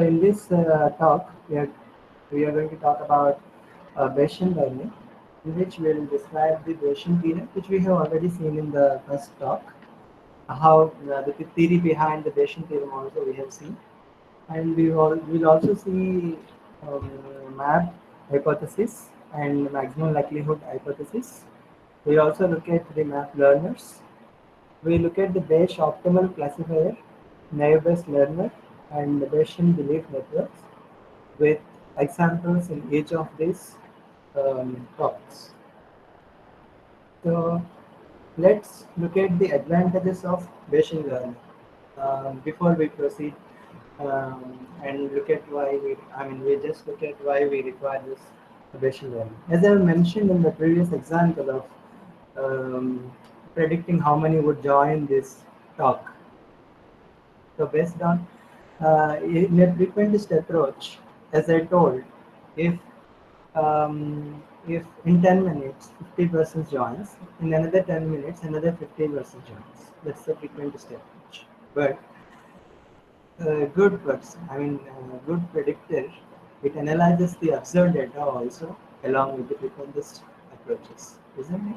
So in this talk, we are going to talk about Bayesian learning, in which we will describe the Bayesian theorem, which we have already seen in the first talk. How the theory behind the Bayesian theorem also we have seen, and will also see map hypothesis and maximum likelihood hypothesis. We also look at the map learners. We look at the Bayes optimal classifier, naive Bayes learner, and the Bayesian belief networks with examples in each of these topics. So let's look at the advantages of Bayesian learning before we proceed and look at why we just look at why we require this Bayesian learning. As I mentioned in the previous example of predicting how many would join this talk. So based on in a frequentist approach, as I told, if if in 10 minutes 50% joins, in another 10 minutes another 50% joins. That's the frequentist approach. But good person, good predictor, it analyzes the observed data also along with the frequentist approaches, isn't it?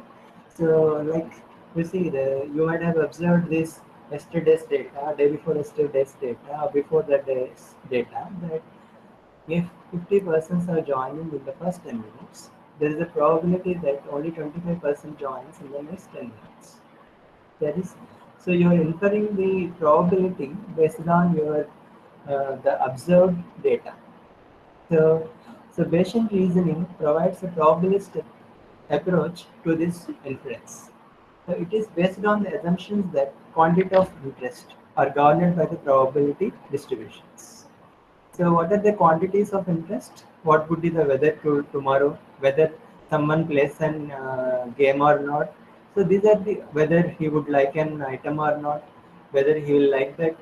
So, like you see, you might have observed this yesterday's data, day before yesterday's data, or before the day's data, that if 50 persons are joining in the first 10 minutes, there is a probability that only 25% joins in the next 10 minutes. That is, so you are inferring the probability based on your the observed data. So, so Bayesian reasoning provides a probabilistic approach to this inference. So it is based on the assumptions that quantity of interest are governed by the probability distributions. So what are the quantities of interest? What would be the weather tomorrow? Whether someone plays an game or not? So these are the whether he would like an item or not, whether he will like that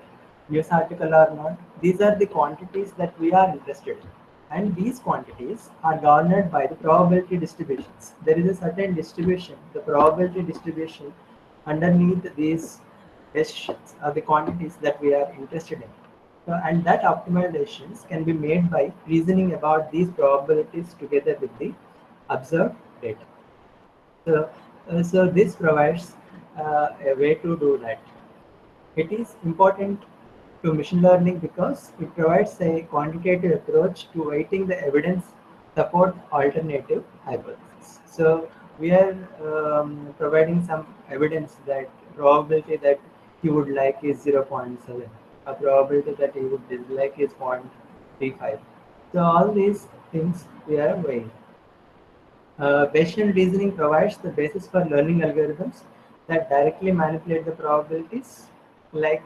news article or not. These are the quantities that we are interested in, and these quantities are governed by the probability distributions. There is a certain distribution, the probability distribution underneath these decisions are the quantities that we are interested in. And that optimizations can be made by reasoning about these probabilities together with the observed data. So this provides a way to do that. It is important to machine learning because it provides a quantitative approach to weighting the evidence support alternative hypothesis. So we are providing some evidence that probability that he would like is 0.7, a probability that he would dislike is 0.35. So all these things we are weighing. Bayesian reasoning provides the basis for learning algorithms that directly manipulate the probabilities, like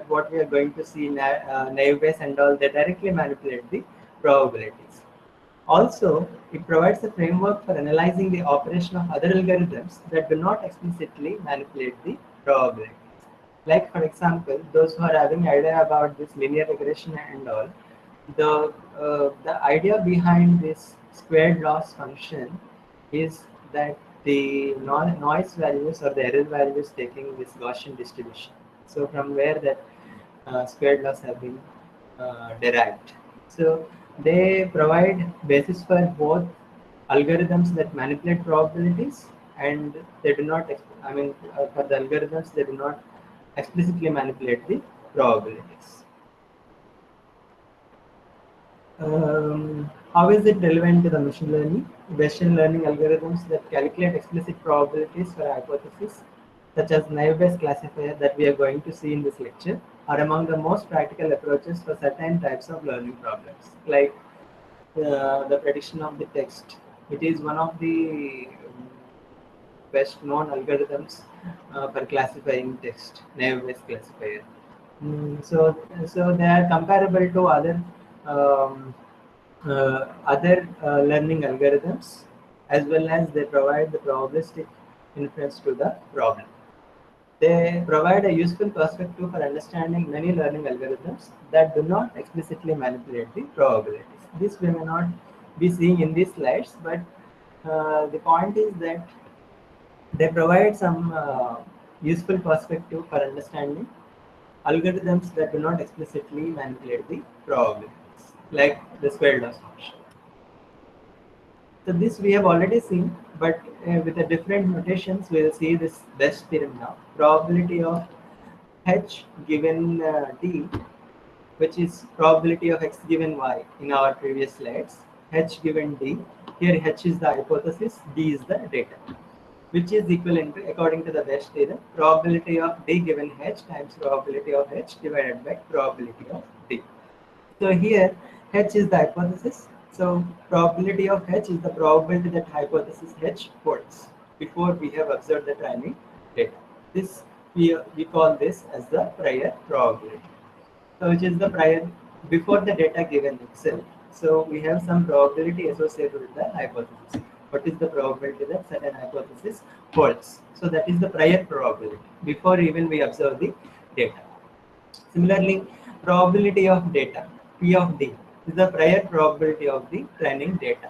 what we are going to see in naive Bayes and all. They directly manipulate the probabilities. Also, it provides a framework for analyzing the operation of other algorithms that do not explicitly manipulate the probabilities. Like for example, those who are having idea about this linear regression and all, the idea behind this squared loss function is that the noise values or the error values taking this Gaussian distribution. So from where that squared loss have been derived. So they provide basis for both algorithms that manipulate probabilities, and they do not. For the algorithms, they do not explicitly manipulate the probabilities. How is it relevant to the machine learning? Bayesian learning algorithms that calculate explicit probabilities for hypotheses, such as naive Bayes classifier that we are going to see in this lecture, are among the most practical approaches for certain types of learning problems, like the prediction of the text. It is one of the best known algorithms for classifying text, naive Bayes classifier. So they are comparable to other learning algorithms, as well as they provide the probabilistic inference to the problem. They provide a useful perspective for understanding many learning algorithms that do not explicitly manipulate the probabilities. This we may not be seeing in these slides, but the point is that they provide some useful perspective for understanding algorithms that do not explicitly manipulate the probabilities, like the square loss function. So this we have already seen, but with a different notations, we will see this best theorem now. Probability of h given d, which is probability of x given y in our previous slides. H given d. Here h is the hypothesis, d is the data, which is equivalent to, according to the Best theorem, probability of d given h times probability of h divided by probability of d. So here h is the hypothesis. So probability of h is the probability that hypothesis h holds before we have observed the training data. This we call this as the prior probability. So which is the prior before the data given itself. So we have some probability associated with the hypothesis. What is the probability that certain hypothesis holds? So that is the prior probability before even we observe the data. Similarly, probability of data, P of D, is the prior probability of the training data.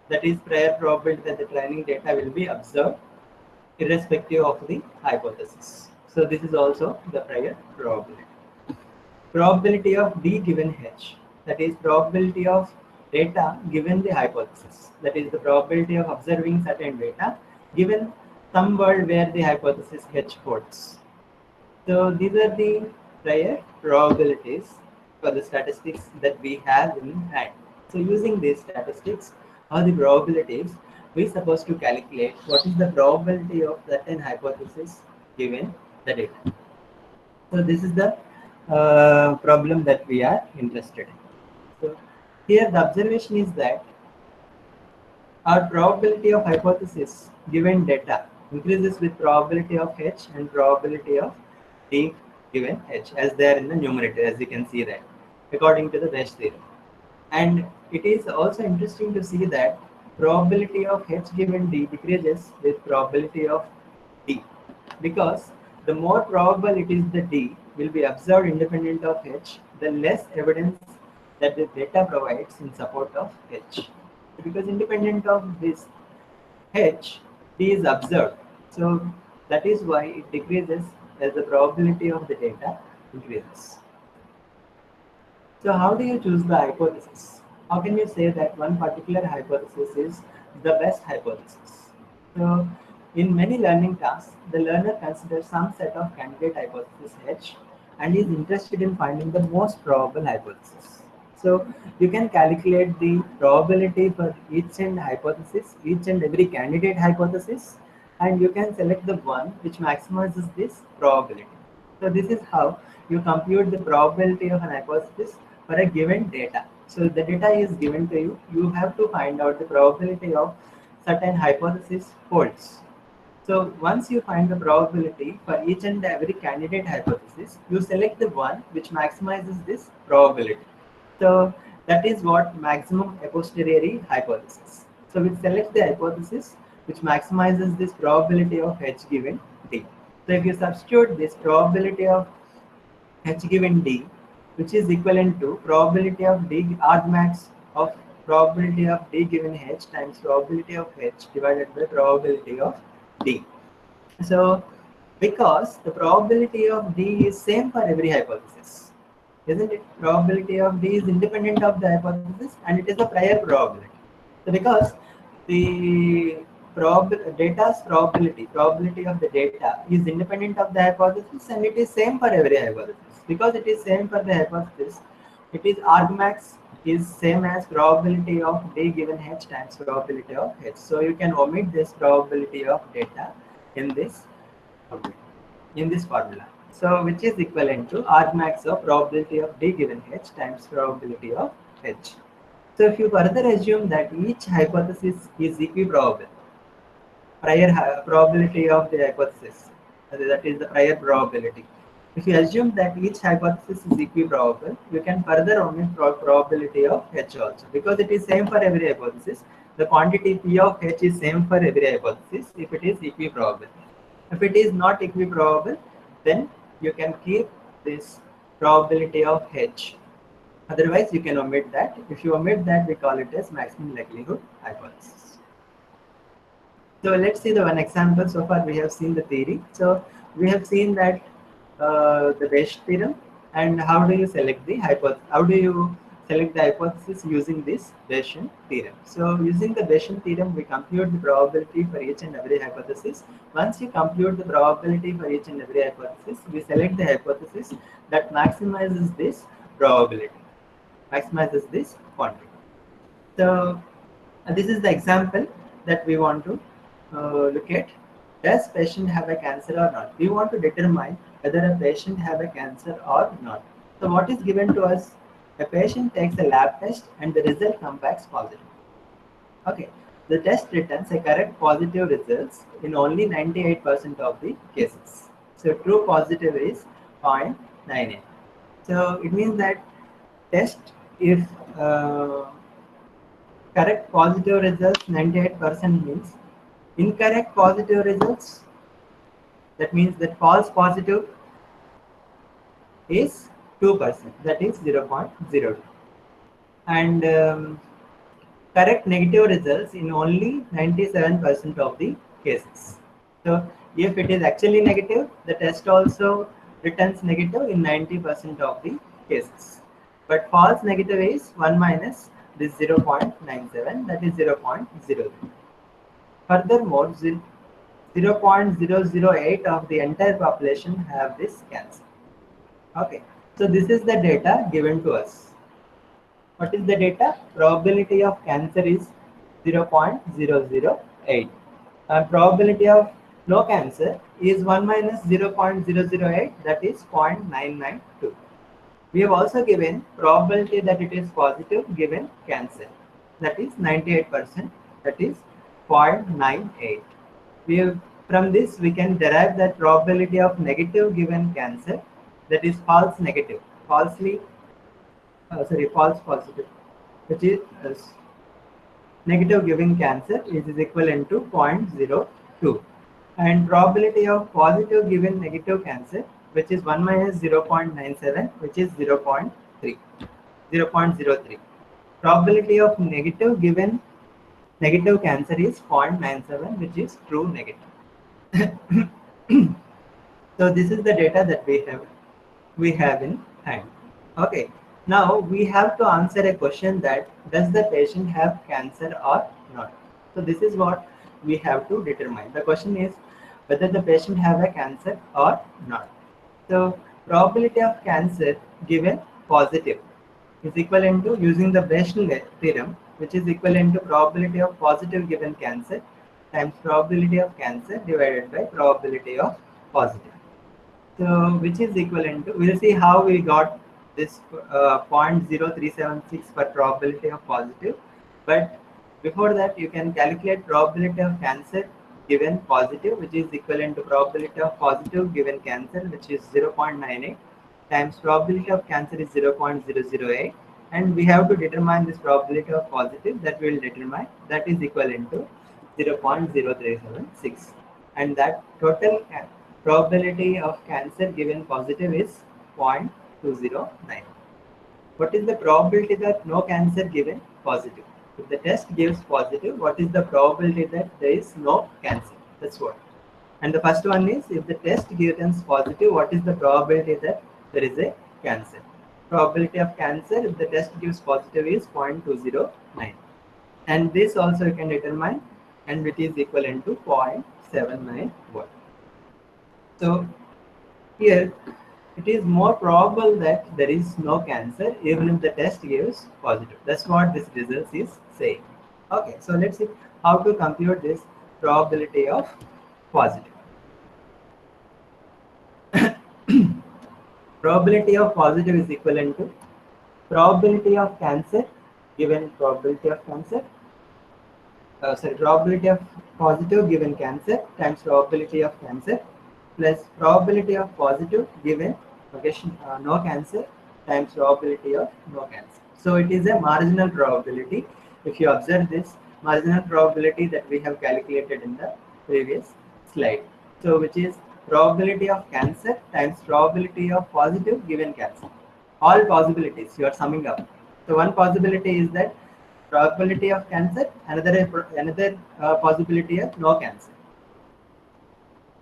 That is prior probability that the training data will be observed irrespective of the hypothesis. So this is also the prior probability. Probability of D given H, that is probability of data given the hypothesis. That is the probability of observing certain data given some world where the hypothesis H holds. So these are the prior probabilities for the statistics that we have in hand. So using these statistics or the probabilities, we are supposed to calculate what is the probability of certain hypothesis given the data. So this is the problem that we are interested in. So here the observation is that our probability of hypothesis given data increases with probability of H and probability of D given H as they are in the numerator, as you can see that, according to the Best theorem. And it is also interesting to see that probability of H given D decreases with probability of D, because the more probable it is the D will be observed independent of H, the less evidence that the data provides in support of H. Because independent of this H, D is observed. So that is why it decreases as the probability of the data increases. So how do you choose the hypothesis? How can you say that one particular hypothesis is the best hypothesis? So in many learning tasks, the learner considers some set of candidate hypothesis H and is interested in finding the most probable hypothesis. So you can calculate the probability for each and hypothesis, each and every candidate hypothesis, and you can select the one which maximizes this probability. So this is how you compute the probability of an hypothesis for a given data. So the data is given to you. You have to find out the probability of certain hypothesis holds. So once you find the probability for each and every candidate hypothesis, you select the one which maximizes this probability. So that is what maximum a posteriori hypothesis. So we select the hypothesis which maximizes this probability of H given D. So if you substitute this probability of H given D, which is equivalent to probability of D argmax of probability of D given H times probability of H divided by probability of D. So because the probability of D is same for every hypothesis, isn't it? Probability of D is independent of the hypothesis and it is a prior probability. So because the data's probability of the data is independent of the hypothesis and it is same for every hypothesis. Because it is same for the hypothesis, it is argmax is same as probability of D given H times probability of H. So you can omit this probability of data in this formula. So which is equivalent to argmax of probability of D given H times probability of H. So if you further assume that each hypothesis is equiprobable, prior probability of the hypothesis, that is the prior probability. If you assume that each hypothesis is equiprobable, you can further omit probability of H also, because it is same for every hypothesis. The quantity P of H is same for every hypothesis if it is equiprobable. If it is not equiprobable, then you can keep this probability of H. Otherwise, you can omit that. If you omit that, we call it as maximum likelihood hypothesis. So let's see the one example. So far, we have seen the theory. So we have seen that the Best theorem And how do you select the hypothesis? How do you select the hypothesis using this Bayesian theorem? So using the Bayesian theorem, we compute the probability for each and every hypothesis. Once you compute the probability for each and every hypothesis, we select the hypothesis that maximizes this probability, maximizes this quantity. So this is the example that we want to look at. Does patient have a cancer or not? We want to determine whether a patient have a cancer or not. So what is given to us? A patient takes a lab test and the result comes back positive. Okay, the test returns a correct positive results in only 98% of the cases. So true positive is 0.98. So it means that test if correct positive results 98% means incorrect positive results, that means that false positive is 2%, that is 0.02, and correct negative results in only 97% of the cases. So if it is actually negative, the test also returns negative in 90% of the cases. But false negative is 1 minus this 0.97, that is 0.03. Furthermore, 0.008 of the entire population have this cancer. Okay, so this is the data given to us. What is the data? Probability of cancer is 0.008 and probability of no cancer is 1 minus 0.008, that is 0.992. We have also given probability that it is positive given cancer, that is 98%, that is 0.98. From this we can derive that probability of negative given cancer, that is false negative, false positive, which is negative giving cancer is equivalent to 0.02, and probability of positive given negative cancer, which is 1 minus 0.97, which is 0.03. Probability of negative given negative cancer is 0.97, which is true negative. So this is the data that we have in hand. Okay, now we have to answer a question that does the patient have cancer or not? So this is what we have to determine. The question is whether the patient have a cancer or not. So probability of cancer given positive is equivalent to, using the Bayesian theorem, which is equivalent to probability of positive given cancer times probability of cancer divided by probability of positive. So which is equivalent to, we'll see how we got this 0.0376 for probability of positive. But before that, you can calculate probability of cancer given positive, which is equivalent to probability of positive given cancer, which is 0.98 times probability of cancer is 0.008, and we have to determine this probability of positive, that we will determine, that is equivalent to 0.0376, and that total probability of cancer given positive is 0.209. What is the probability that no cancer given positive? If the test gives positive, what is the probability that there is no cancer? That's what. And the first one is, if the test gives positive, what is the probability that there is a cancer? Probability of cancer if the test gives positive is 0.209. And this also you can determine, and it is equivalent to 0.791. So here it is more probable that there is no cancer even if the test gives positive. That's what this result is saying. Okay, so let's see how to compute this probability of positive. Probability of positive is equivalent to probability of cancer given probability of cancer, probability of positive given cancer times probability of cancer plus probability of positive given no cancer times probability of no cancer. So it is a marginal probability. If you observe this marginal probability that we have calculated in the previous slide, so which is probability of cancer times probability of positive given cancer. All possibilities you are summing up. So one possibility is that probability of cancer, another possibility of no cancer.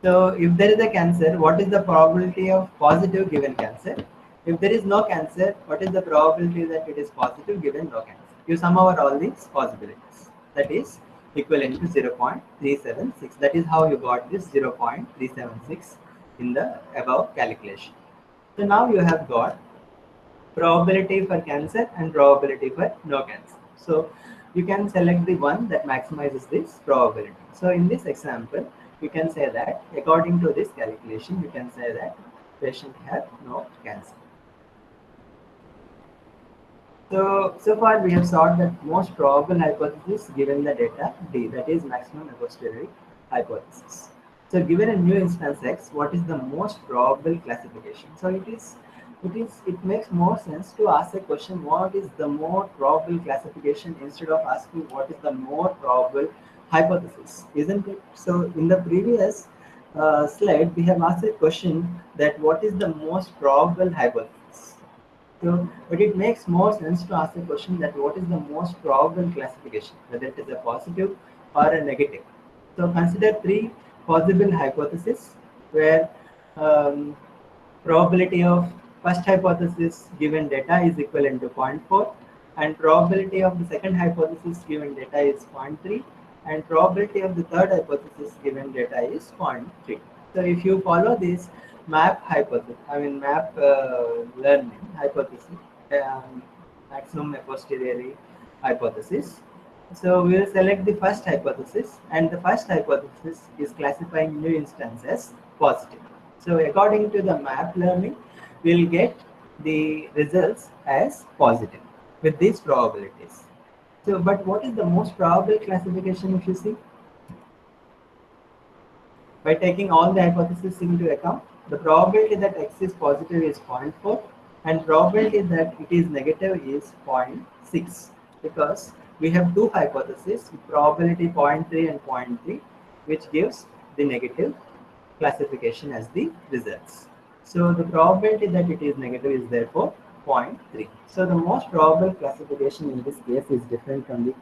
So if there is a cancer, what is the probability of positive given cancer? If there is no cancer, what is the probability that it is positive given no cancer? You sum over all these possibilities. That is equivalent to 0.376. That is how you got this 0.376 in the above calculation. So now you have got probability for cancer and probability for no cancer. So you can select the one that maximizes this probability. So in this example, you can say that according to this calculation, you can say that patient had no cancer. So far we have solved the most probable hypothesis given the data D, that is maximum a posteriori hypothesis. So given a new instance X, what is the most probable classification? So it makes more sense to ask a question, what is the more probable classification, instead of asking what is the more probable hypothesis, isn't it? So in the previous slide, we have asked a question that what is the most probable hypothesis. So, but it makes more sense to ask the question that what is the most probable classification, whether it is a positive or a negative. So consider three possible hypotheses where um, probability of first hypothesis given data is equivalent to 0.4, and probability of the second hypothesis given data is 0.3, and probability of the third hypothesis given data is 0.3. So if you follow this map hypothesis, map learning hypothesis, maximum a posteriori hypothesis. So we will select the first hypothesis, and the first hypothesis is classifying new instance as positive. So according to the map learning, we will get the results as positive with these probabilities. So, but what is the most probable classification if you see? By taking all the hypotheses into account, the probability that X is positive is 0.4 and probability that it is negative is 0.6, because we have two hypotheses with probability 0.3 and 0.3, which gives the negative classification as the results. So the probability that it is negative is therefore 0.3. So the most probable classification in this case is different from the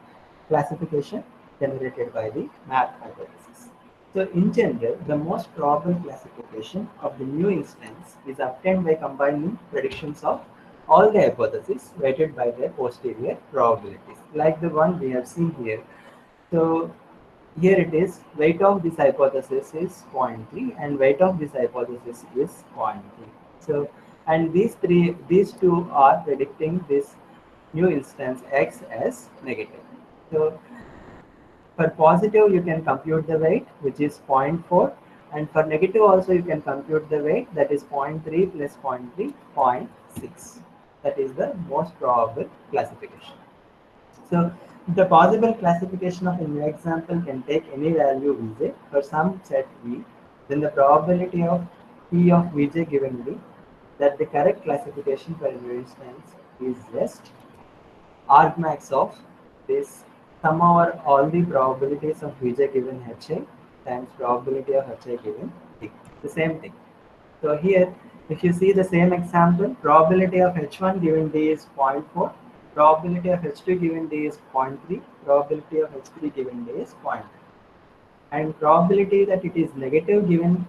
classification generated by the map hypothesis. So in general, the most probable classification of the new instance is obtained by combining predictions of all the hypotheses weighted by their posterior probabilities, like the one we have seen here. So here it is, weight of this hypothesis is 0.3 and weight of this hypothesis is 0.3. So, and these two are predicting this new instance X as negative. So for positive, you can compute the weight, which is 0.4, and for negative also you can compute the weight, that is 0.3 plus 0.3, 0.6. That is the most probable classification. So the possible classification of a new example can take any value Vj for some set V, then the probability of P of Vj given V, that the correct classification for a new instance is just argmax of this sum over all the probabilities of Vj given Hi times probability of Hi given D. The same thing. So here, if you see the same example, probability of H1 given D is 0.4, probability of H2 given D is 0.3, probability of H3 given D is 0.3. And probability that it is negative given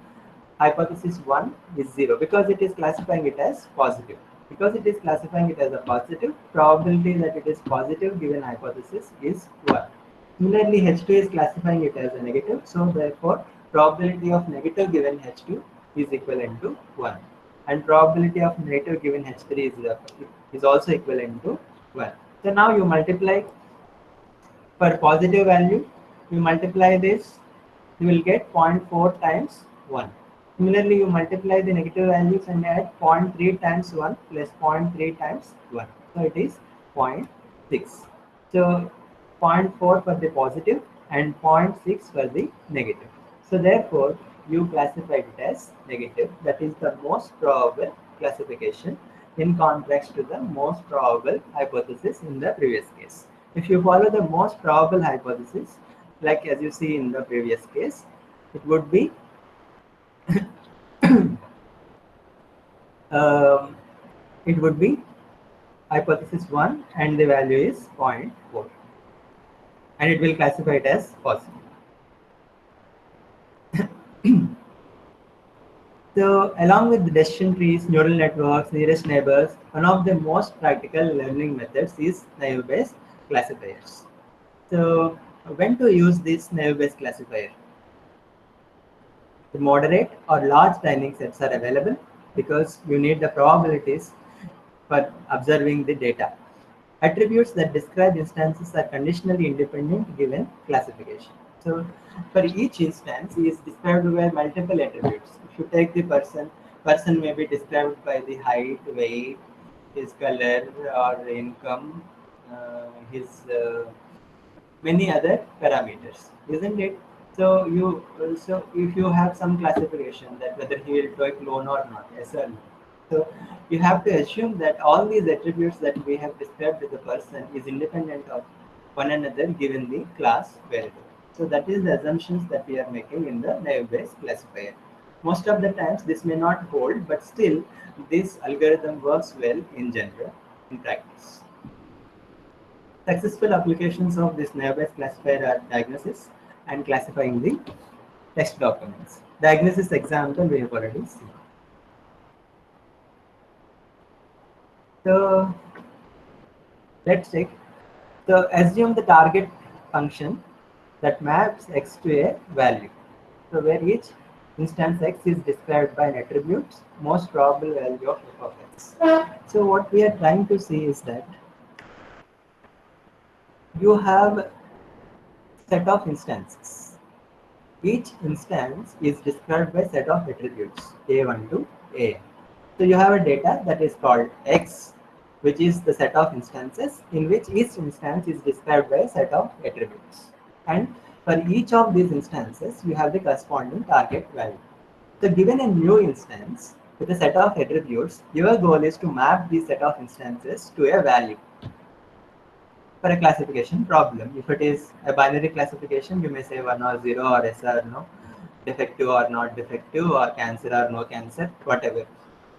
hypothesis 1 is 0, because it is classifying it as positive. Because it is classifying it as a positive, probability that it is positive given hypothesis is 1. Similarly, H2 is classifying it as a negative, so therefore probability of negative given H2 is equivalent to 1, and probability of negative given H3 is also equivalent to 1. So now you multiply for positive value, you multiply this, you will get 0.4 times 1. Similarly, you multiply the negative values and add 0.3 times 1 plus 0.3 times 1. So it is 0.6. So 0.4 for the positive and 0.6 for the negative. So therefore, you classified it as negative. That is the most probable classification in contrast to the most probable hypothesis in the previous case. If you follow the most probable hypothesis, like as you see in the previous case, it would be um, it would be hypothesis 1 and the value is 0.4, and it will classify it as positive. So along with the decision trees, neural networks, nearest neighbors, one of the most practical learning methods is naive-Bayes classifiers. So when to use this naive-Bayes classifier? The moderate or large training sets are available because you need the probabilities for observing the data. Attributes that describe instances are conditionally independent given classification. So for each instance is described by multiple attributes. If you take the person may be described by the height, weight, his color or income, his many other parameters, isn't it? So if you have some classification that whether he will take loan or not, yes or no. So you have to assume that all these attributes that we have described with the person is independent of one another given the class variable. So that is the assumptions that we are making in the naive-Bayes classifier. Most of the times this may not hold, but still this algorithm works well in general in practice. Successful applications of this naive-Bayes classifier are diagnosis and classifying the text documents. Diagnosis example we have already seen. So let's take, so assume the target function that maps x to a value. So where each instance x is described by an attribute, most probable value of f of x. So what we are trying to see is that you have set of instances. Each instance is described by set of attributes a1 to an. So you have a data that is called x, which is the set of instances in which each instance is described by a set of attributes. And for each of these instances, you have the corresponding target value. So given a new instance with a set of attributes, your goal is to map this set of instances to a value. For a classification problem, if it is a binary classification, you may say 1 or 0 or yes or no, defective or not defective, or cancer or no cancer, whatever.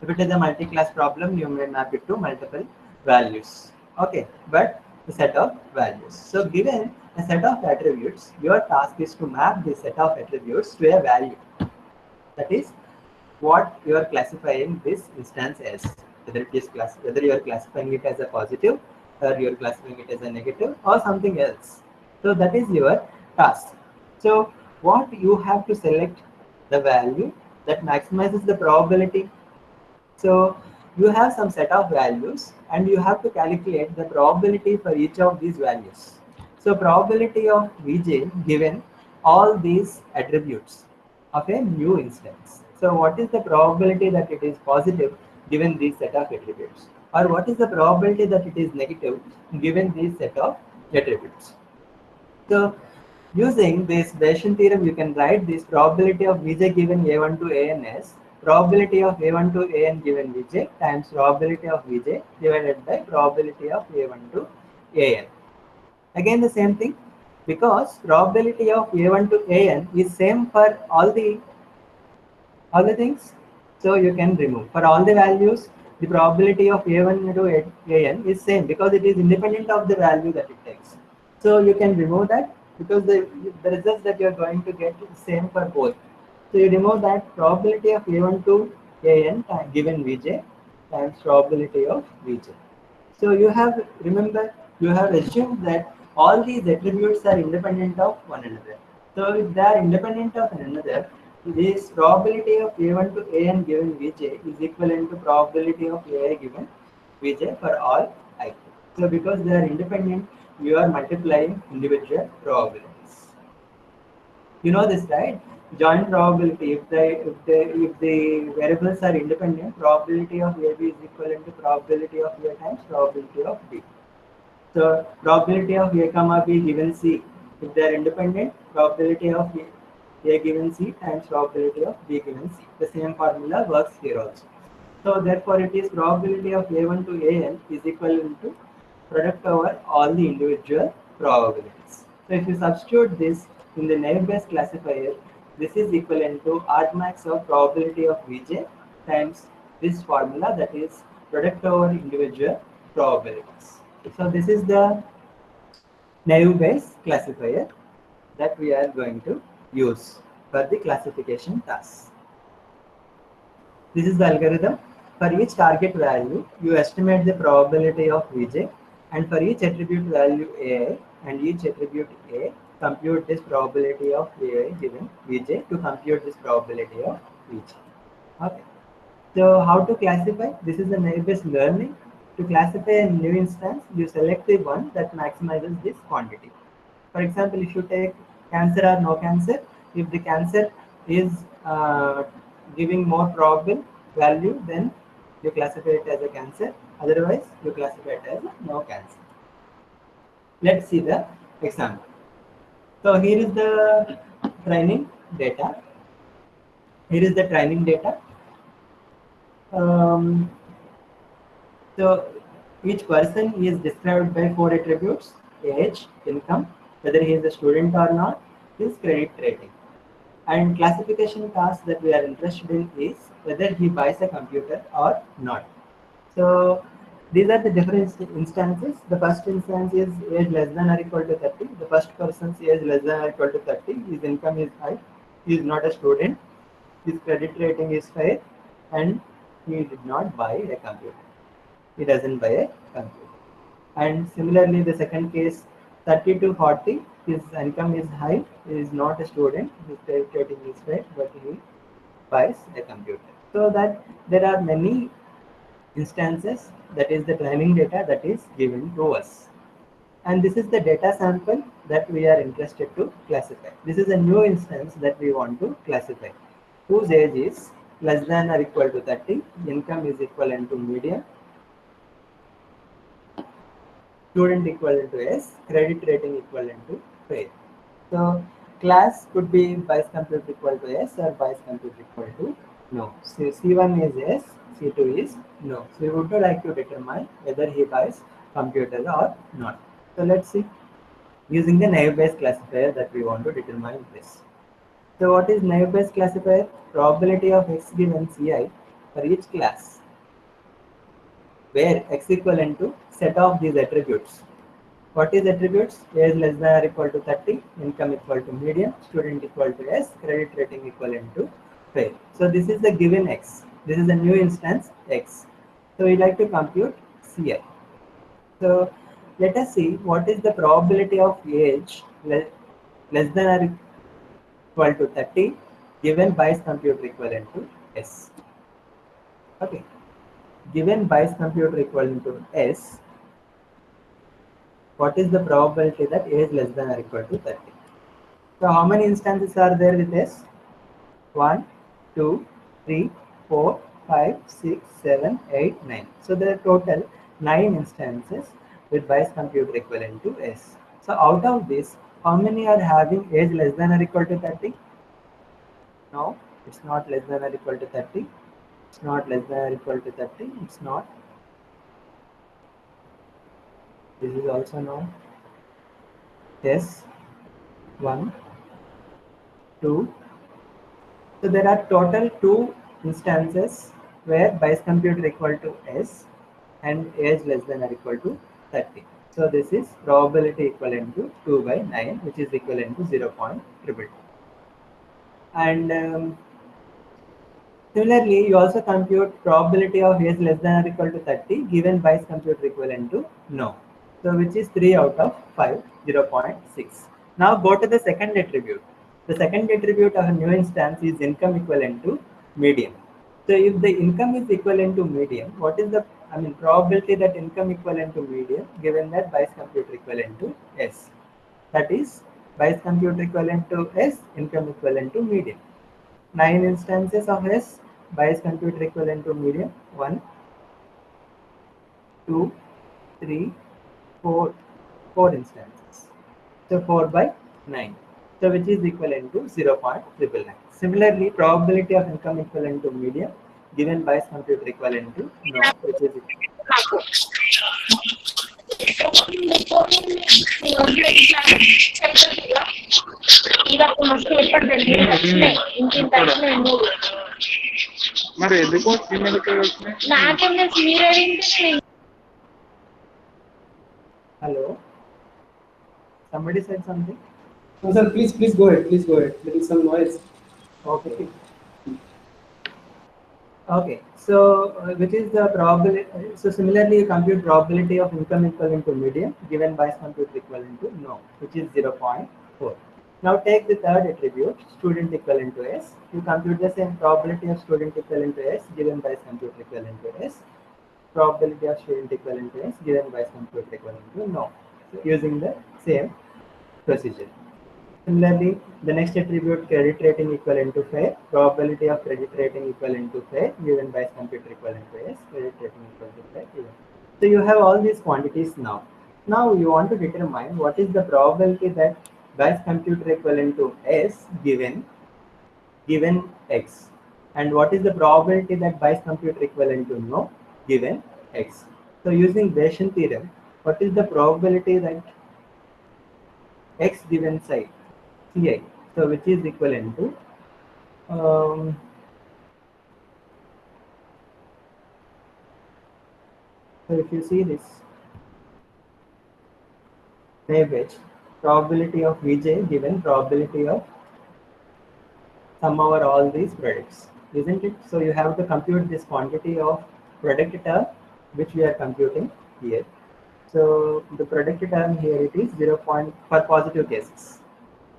If it is a multi-class problem, you may map it to multiple values. Okay, but the set of values. So given a set of attributes, your task is to map this set of attributes to a value. That is what you are classifying this instance as. Whether you are classifying it as a positive, or you are classifying it as a negative, or something else. So that is your task. So what you have to select the value that maximizes the probability. So you have some set of values and you have to calculate the probability for each of these values. So probability of Vj given all these attributes of a new instance. So what is the probability that it is positive given these set of attributes? Or what is the probability that it is negative given these set of attributes? So using this Bayesian theorem, you can write this probability of Vj given a1 to an as probability of a1 to an given Vj times probability of Vj divided by probability of a1 to an. Again the same thing, because probability of a1 to an is same for all the things. So you can remove for all the values. The probability of a1 to an is same because it is independent of the value that it takes. So you can remove that because the results that you are going to get is same for both. So you remove that probability of a1 to an given Vj times probability of Vj. So you have, remember, you have assumed that all these attributes are independent of one another. So if they are independent of one another, this probability of a1 to an given Vj is equivalent to probability of ai given Vj for all I. So because they are independent, you are multiplying individual probabilities. You know this, right? Joint probability. If the variables are independent, probability of AB is equivalent to probability of A times probability of B. So probability of A comma B given C, if they are independent, probability of A given C times probability of B given C. The same formula works here also. So therefore, it is probability of A1 to AN is equivalent to product over all the individual probabilities. So if you substitute this in the naive-Bayes classifier, this is equivalent to argmax of probability of Vj times this formula, that is product over individual probabilities. So this is the naive-Bayes classifier that we are going to use for the classification task. This is the algorithm. For each target value, you estimate the probability of Vj, and for each attribute value AI and each attribute A, compute this probability of AI given Vj to compute this probability of Vj. Okay. So how to classify? This is the naive-based learning. To classify a new instance, you select the one that maximizes this quantity. For example, if you take cancer or no cancer, if the cancer is giving more probable value, then you classify it as a cancer. Otherwise, you classify it as a no cancer. Let's see the example. So here is the training data. Here is the training data. Um, So each person is described by four attributes: age, income, whether he is a student or not, his credit rating. And classification task that we are interested in is whether he buys a computer or not. So these are the different instances. The first instance is age less than or equal to 30. The first person's age less than or equal to 30. His income is high. He is not a student. His credit rating is fair, and he did not buy a computer. He doesn't buy a computer. And similarly, the second case, 30 to 40, his income is high, he is not a student, his credit rating is fair, but he buys a computer. So that there are many instances, that is the training data that is given to us. And this is the data sample that we are interested to classify. This is a new instance that we want to classify, whose age is less than or equal to 30, income is equivalent to median, student equivalent to S, credit rating equivalent to fair. So class could be buys compute equal to S or buys compute equal to no. So C1 is yes, C2 is no. So we would like to determine whether he buys computer or not. So let's see, using the naive Bayes classifier that we want to determine this. So what is naive Bayes classifier? Probability of X given Ci for each class, where X equivalent to set of these attributes. What is attributes? Age less than or equal to 30, income equal to median, student equal to S, credit rating equivalent to fair. So this is the given X. This is a new instance X. So we like to compute Ci. So let us see what is the probability of age less than or equal to 30 given Bayes computer equivalent to S. Okay. Given Bayes computer equivalent to S, what is the probability that age less than or equal to 30? So how many instances are there with S? 1, 2, 3, 4, 5, 6, 7, 8, 9. So there are total 9 instances with Bayes computer equivalent to S. So out of this, how many are having age less than or equal to 30? No, it's not less than or equal to 30. It's not less than or equal to 30. It's not. This is also no. Yes. 1, 2. So there are total 2 instances where Bayes computer equal to S and age less than or equal to 30. So this is probability equivalent to 2 by 9, which is equivalent to 0.222. And similarly, you also compute probability of age less than or equal to 30 given Bayes computer equivalent to no. So which is 3 out of 5, 0.6. Now go to the second attribute. The second attribute of a new instance is income equivalent to median. So if the income is equivalent to median, what is the probability that income equivalent to median given that Bayes computer equivalent to S? That is Bayes computer equivalent to S, income equivalent to median. 9 instances of S, Bayes computer equivalent to median. 1, 2, 3, 4, 4 instances. So 4 by 9. So which is equivalent to 0.999. Similarly, probability of income equivalent to median given Bayes computer equivalent to no, which is మరి ఎందుకు ఫీమేల్కి వచ్చినాయి hello. Somebody said something. No, sir, please go ahead. Please go ahead. There is some noise. Okay. Okay, so which is the probability? So similarly, you compute probability of income equivalent to median given by compute equivalent to no, which is 0.4. Now take the third attribute, student equivalent to S. You compute the same probability of student equivalent to S given by compute equivalent to S. Probability of student equivalent to S given by compute equivalent to no. So using the same procedure. Similarly, the next attribute credit rating equivalent to fair, probability of credit rating equivalent to fair given by computer equivalent to S, credit rating equal to fair given. So you have all these quantities now. Now you want to determine what is the probability that Bayes computer equivalent to S given X, and what is the probability that Bayes computer equivalent to no given X. So using Bayesian theorem, what is the probability that X given psi Ci, so which is equivalent to so if you see this Naive probability of Vj given probability of sum over all these products, isn't it? So you have to compute this quantity of product term which we are computing here. So the product term here it is 0. For positive cases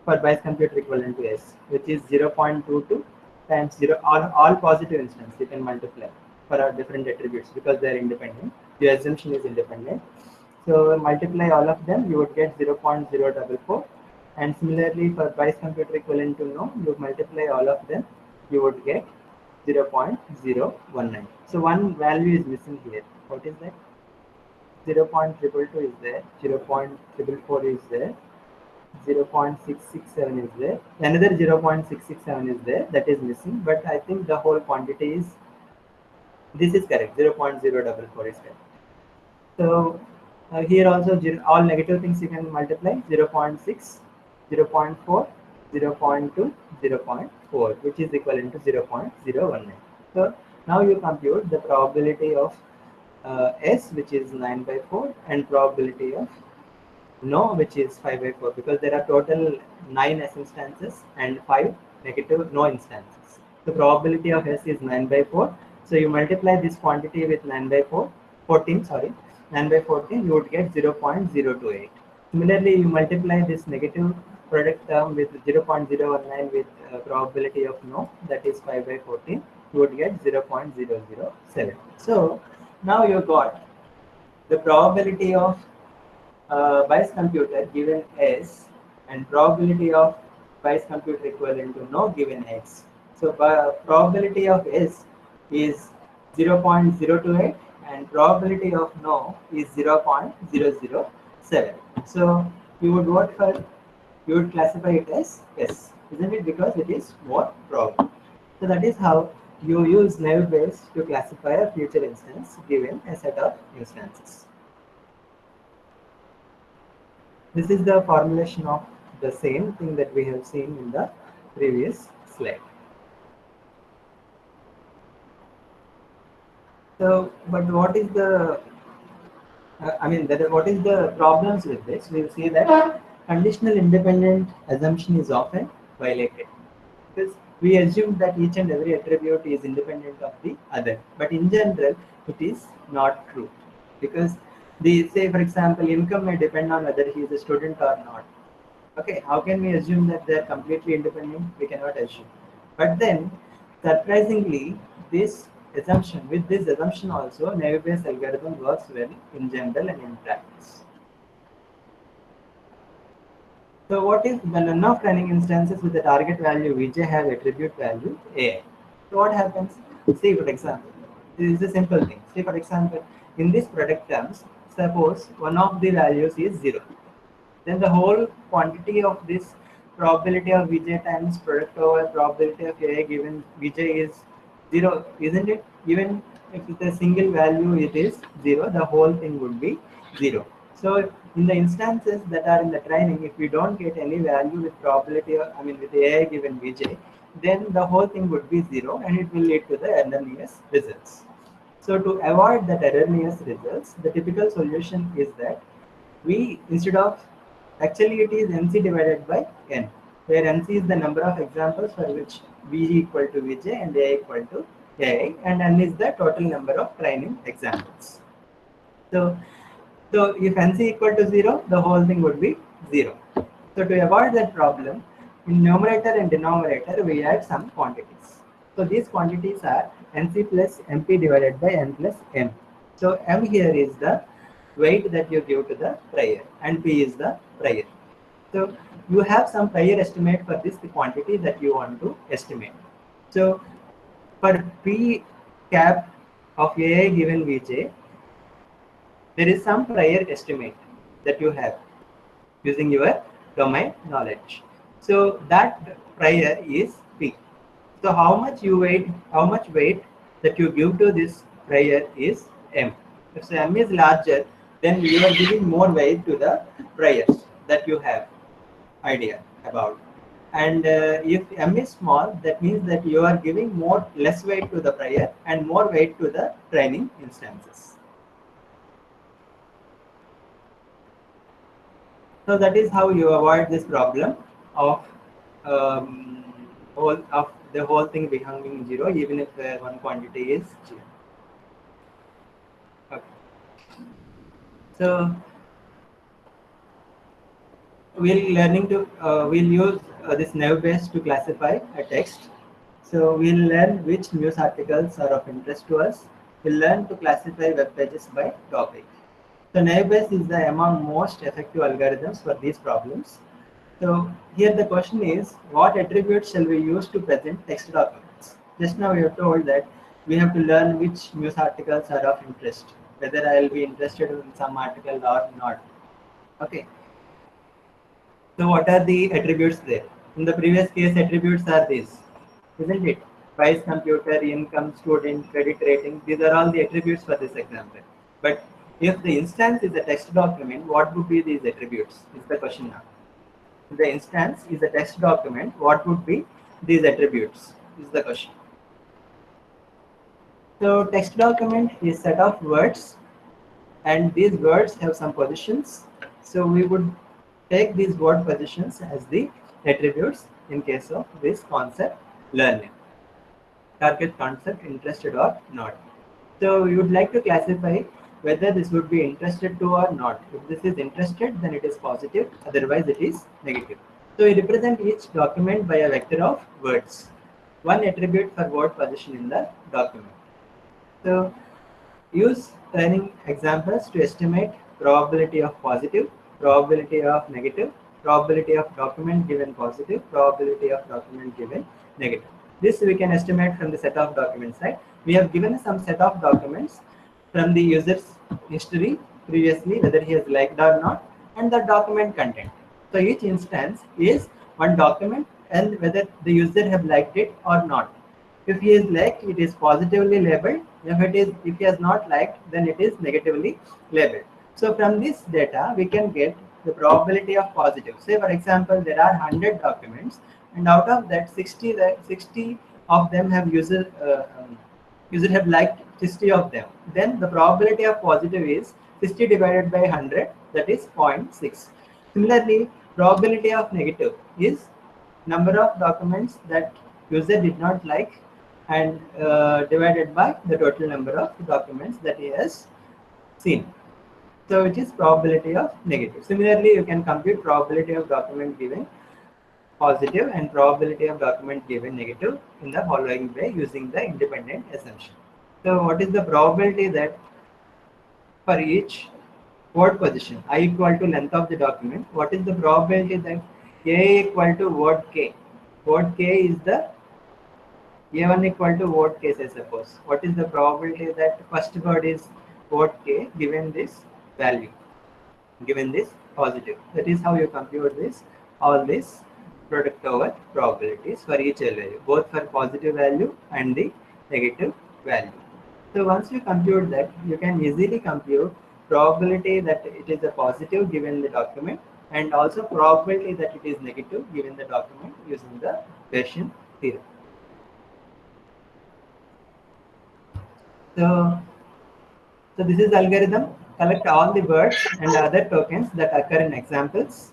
for Bayes computer equivalent to S, which is 0.22 times 0, all positive instance you can multiply for our different attributes because they are independent. The assumption is independent. So multiply all of them, you would get 0.044. And similarly for Bayes computer equivalent to no, you multiply all of them, you would get 0.019. So one value is missing here. What is that? 0.222 is there, 0.444 is there, 0.667 is there, another 0.667 is there, that is missing, but I think the whole quantity is, this is correct, 0.044 is correct. So here also all negative things you can multiply, 0.6, 0.4, 0.2, 0.4, which is equivalent to 0.019. So now you compute the probability of S, which is 9/4, and probability of no, which is 5/4, because there are total 9 S instances and 5 negative no instances. The probability of S is 9/4. So you multiply this quantity with 9/4, 14, sorry, 9/14, you would get 0.028. Similarly, you multiply this negative product term with 0.019 with probability of no, that is 5/14, you would get 0.007. So now you got the probability of Bayes computer given S and probability of Bayes computer equivalent to no given X. So probability of S is 0.028 and probability of no is 0.007. So you would vote for, you would classify it as S, isn't it? Because it is more probable. So that is how you use naive Bayes to classify a future instance given a set of instances. This is the formulation of the same thing that we have seen in the previous slide. So, but what is the, what is the problems with this? We will see that conditional independent assumption is often violated because we assume that each and every attribute is independent of the other. But in general, it is not true because the, say for example, income may depend on whether he is a student or not. Okay, how can we assume that they are completely independent? We cannot assume. But then, surprisingly, this assumption, with this assumption also, naive Bayes algorithm works well in general and in practice. So what if the none of training instances with the target value Vj have attribute value AI? So what happens? See for example, this is a simple thing. See for example, in this product terms, suppose one of the values is 0. Then the whole quantity of this probability of Vj times product over probability of AI given Vj is 0, isn't it? Even if it's a single value it is 0, the whole thing would be 0. So in the instances that are in the training, if we don't get any value with probability of, with AI given Vj, then the whole thing would be 0 and it will lead to the erroneous results. So to avoid that erroneous results, the typical solution is that we, instead of, actually it is NC divided by N, where NC is the number of examples for which V equal to Vj and A equal to AI, and N is the total number of training examples. So if NC equal to 0, the whole thing would be 0. So to avoid that problem, in numerator and denominator, we add some quantities. So these quantities are NC plus MP divided by N plus M. So M here is the weight that you give to the prior, and P is the prior. So you have some prior estimate for this quantity that you want to estimate. So for P cap of AI given Vj, there is some prior estimate that you have using your domain knowledge. So that prior is P. So how much weight that you give to this prior is M. If M is larger, then you are giving more weight to the priors that you have idea about. And if M is small, that means that you are giving less weight to the prior and more weight to the training instances. So that is how you avoid this problem of the whole thing becoming 0, even if one quantity is 0. Okay. So we'll use this naive Bayes to classify a text. So we'll learn which news articles are of interest to us. We'll learn to classify web pages by topic. So naive Bayes is among most effective algorithms for these problems. So here the question is, what attributes shall we use to present text documents? Just now we have told that we have to learn which news articles are of interest, whether I will be interested in some article or not. Okay. So what are the attributes there? In the previous case, attributes are these, isn't it? Price, computer, income, student, credit rating. These are all the attributes for this example. But if the instance is a text document, what would be these attributes? Is the question now. If the instance is a text document, what would be these attributes? Is the question. So text document is set of words, and these words have some positions. So we would take these word positions as the attributes in case of this concept learning. Target concept, interested or not. So we would like to classify whether this would be interested to or not. If this is interested, then it is positive, otherwise it is negative. So we represent each document by a vector of words. One attribute for word position in the document. So use training examples to estimate probability of positive, probability of negative, probability of document given positive, probability of document given negative. This we can estimate from the set of documents, right? We have given some set of documents from the user's history previously, whether he has liked or not, and the document content. So each instance is one document and whether the user have liked it or not. If he is liked, it is positively labeled. If he has not liked, then it is negatively labeled. So from this data, we can get the probability of positive. Say for example, there are 100 documents, and out of that 60 of them have user have liked 60 of them. Then the probability of positive is 60 divided by 100, that is 0.6. Similarly, probability of negative is number of documents that user did not like and divided by the total number of documents that he has seen. So it is probability of negative. Similarly, you can compute probability of document given positive and probability of document given negative in the following way using the independent assumption. So what is the probability that for each word position I equal to length of the document, what is the probability that A equal to word K? Word K is the A1 equal to word K, I suppose. What is the probability that first word is word K given this value, given this positive? That is how you compute this, all this product over probabilities for each value, both for positive value and the negative value. So once you compute that, you can easily compute probability that it is a positive given the document and also probability that it is negative given the document using the Bayesian theorem. So this is algorithm. Collect all the words and other tokens that occur in examples.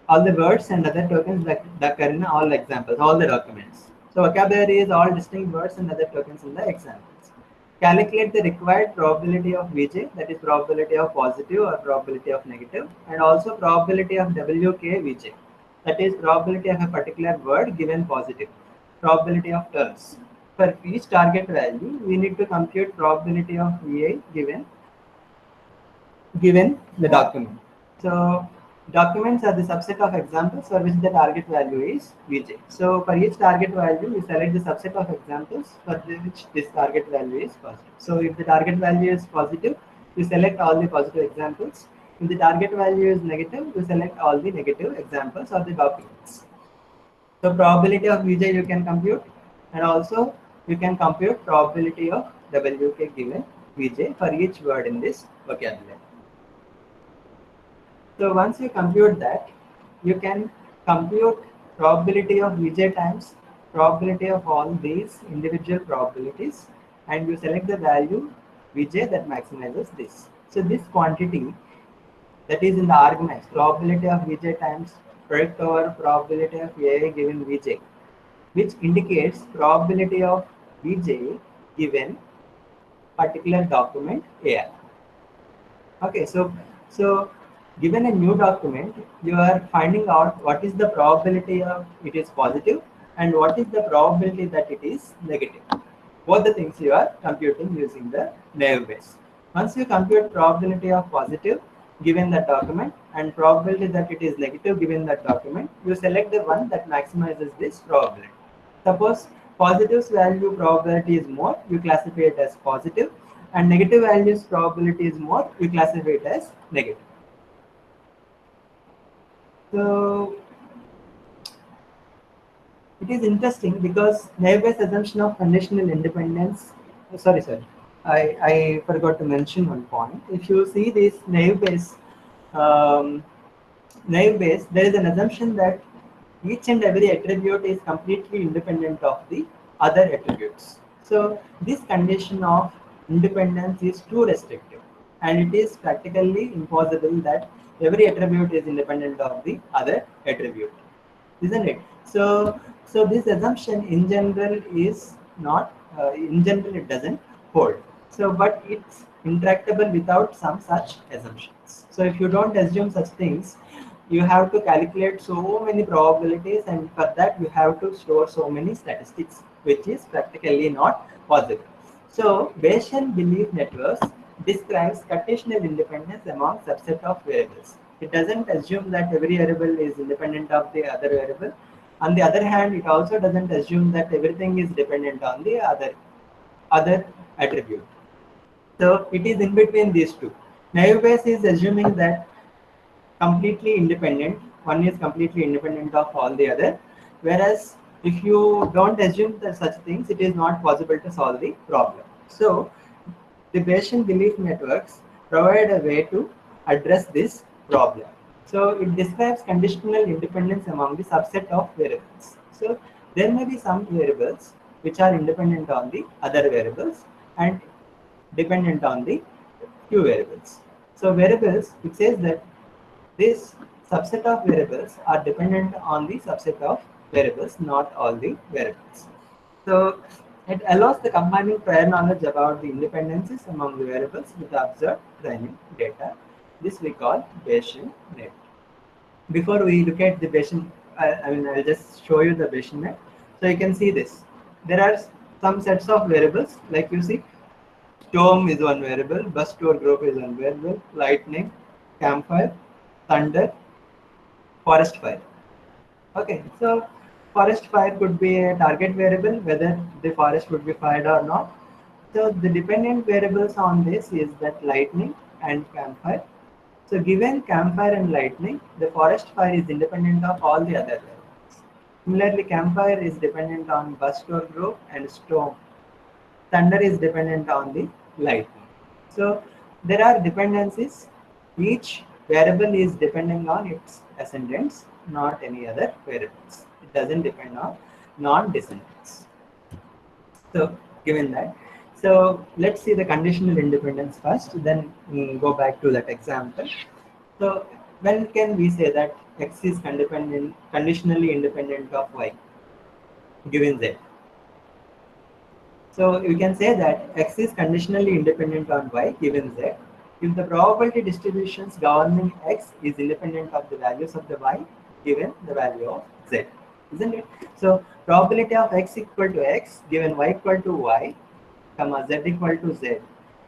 All the words and other tokens that occur in all examples, all the documents. So vocabulary is all distinct words and other tokens in the examples. Calculate the required probability of Vj, that is probability of positive or probability of negative, and also probability of Wk that is probability of a particular word given positive, probability of terms. For each target value, we need to compute probability of Va given the document. So documents are the subset of examples for which the target value is Vj. So for each target value, we select the subset of examples for which this target value is positive. So if the target value is positive, we select all the positive examples. If the target value is negative, we select all the negative examples of the documents. So probability of Vj you can compute, and also you can compute probability of Wk given Vj for each word in this vocabulary. So once you compute that, you can compute probability of Vj times probability of all these individual probabilities, and you select the value Vj that maximizes this. So this quantity that is in the arguments, probability of Vj times product over probability of A given Vj, which indicates probability of Vj given particular document AI. Okay, so given a new document, you are finding out what is the probability of it is positive and what is the probability that it is negative. Both the things you are computing using the naive Bayes. Once you compute probability of positive given that document and probability that it is negative given that document, you select the one that maximizes this probability. Suppose positive's value probability is more, you classify it as positive, and negative values probability is more, you classify it as negative. So it is interesting because naive Bayes assumption of conditional independence. Sorry, I forgot to mention one point. If you see this um, naive Bayes, there is an assumption that each and every attribute is completely independent of the other attributes. So this condition of independence is too restrictive, and it is practically impossible that every attribute is independent of the other attribute, isn't it? So this assumption in general is not, in general it doesn't hold. So but it's intractable without some such assumptions. So if you don't assume such things, you have to calculate so many probabilities, and for that you have to store so many statistics, which is practically not possible. So Bayesian belief networks describes conditional independence among subset of variables. It doesn't assume that every variable is independent of the other variable. On the other hand, it also doesn't assume that everything is dependent on the other attribute. So it is in between these two. Naive Bayes is assuming that completely independent, one is completely independent of all the other, whereas if you don't assume that such things, it is not possible to solve the problem. So the Bayesian belief networks provide a way to address this problem. So it describes conditional independence among the subset of variables. So there may be some variables which are independent on the other variables and dependent on the few variables. So variables, it says that this subset of variables are dependent on the subset of variables, not all the variables. So it allows the combining prior knowledge about the independencies among the variables with the observed training data. This we call Bayesian net. Before we look at the Bayesian, I'll just show you the Bayesian net. So you can see this. There are some sets of variables, like you see, storm is one variable, bus tour group is one variable, lightning, campfire, thunder, forest fire. Okay, so forest fire could be a target variable, whether the forest would be fired or not. So the dependent variables on this is that lightning and campfire. So given campfire and lightning, the forest fire is independent of all the other variables. Similarly, campfire is dependent on bus tour group and storm. Thunder is dependent on the lightning. So there are dependencies. Each variable is depending on its ascendants, not any other variables. It doesn't depend on non-descendants. So given that, so let's see the conditional independence first, then go back to that example. So when can we say that X is conditionally independent of Y? given z. So you can say that x is conditionally independent on y given z if the probability distributions governing x is independent of the values of the y given the value of z, isn't it? So probability of x equal to x given y equal to y, comma z equal to z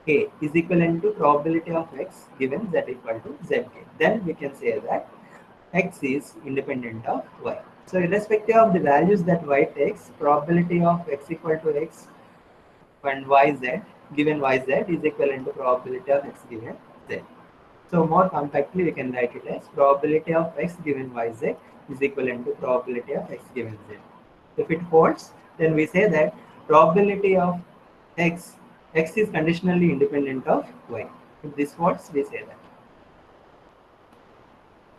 k is equivalent to probability of x given z equal to zk. Then we can say that x is independent of y. So irrespective of the values that y takes, probability of x equal to x and yz given yz is equivalent to probability of x given z. So more compactly we can write it as probability of x given yz is equivalent to probability of x given z. If it holds, then we say that probability of x is conditionally independent of y. If this holds, we say that.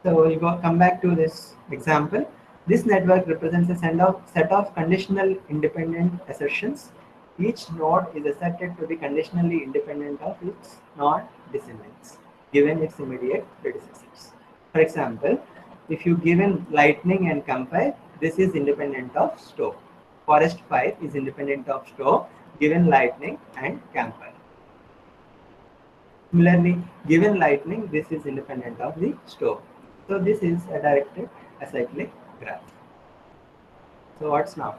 So you come back to this example. This network represents a set of conditional independent assertions. Each node is asserted to be conditionally independent of its non-descendants, given its immediate predecessors. For example, if you given lightning and compare, this is independent of stove. Forest fire is independent of stove, given lightning and campfire. Similarly, given lightning, this is independent of the stove. So this is a directed acyclic graph. So what's now?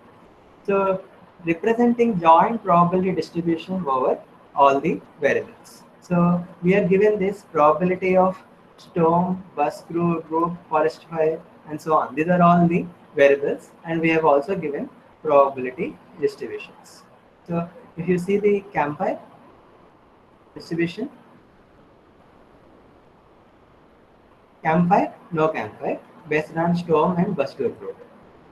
So representing joint probability distribution over all the variables. So we are given this probability of storm, bus group, forest fire, and so on. These are all the variables, and we have also given probability distributions. So if you see the campfire distribution, campfire, no campfire, based on storm and bus tour group.